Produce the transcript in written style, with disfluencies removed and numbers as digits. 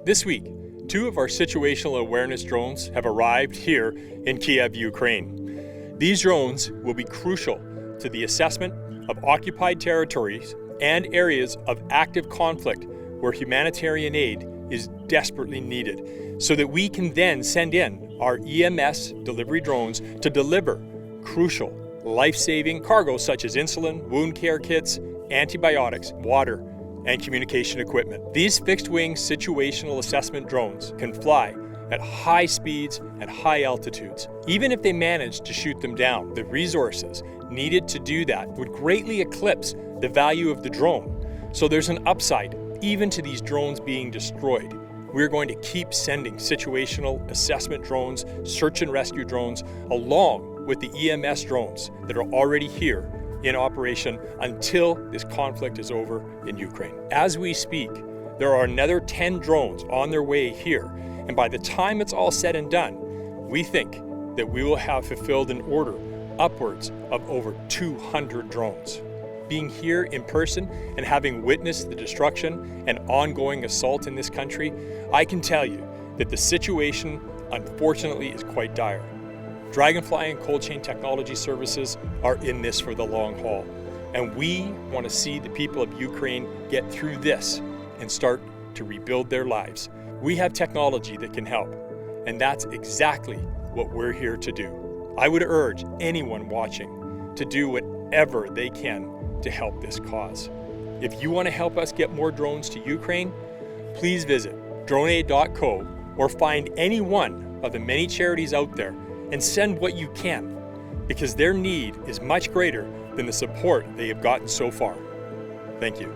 This week, 2 of our situational awareness drones have arrived here in Kiev, Ukraine. These drones will be crucial to the assessment of occupied territories and areas of active conflict where humanitarian aid is desperately needed, so that we can then send in our EMS delivery drones to deliver crucial, life-saving cargo such as insulin, wound care kits, antibiotics, water, and communication equipment. These fixed-wing situational assessment drones can fly at high speeds and high altitudes. Even if they manage to shoot them down, the resources needed to do that would greatly eclipse the value of the drone. So there's an upside even to these drones being destroyed. We're going to keep sending situational assessment drones, search and rescue drones, along with the EMS drones that are already here in operation until this conflict is over in Ukraine. As we speak, there are another 10 drones on their way here, and by the time it's all said and done, we think that we will have fulfilled an order upwards of over 200 drones. Being here in person and having witnessed the destruction and ongoing assault in this country, I can tell you that the situation, unfortunately, is quite dire. Draganfly and Cold Chain Technology Services are in this for the long haul, and we want to see the people of Ukraine get through this and start to rebuild their lives. We have technology that can help, and that's exactly what we're here to do. I would urge anyone watching to do whatever they can to help this cause. If you want to help us get more drones to Ukraine, please visit droneaid.co or find any one of the many charities out there and send what you can, because their need is much greater than the support they have gotten so far. Thank you.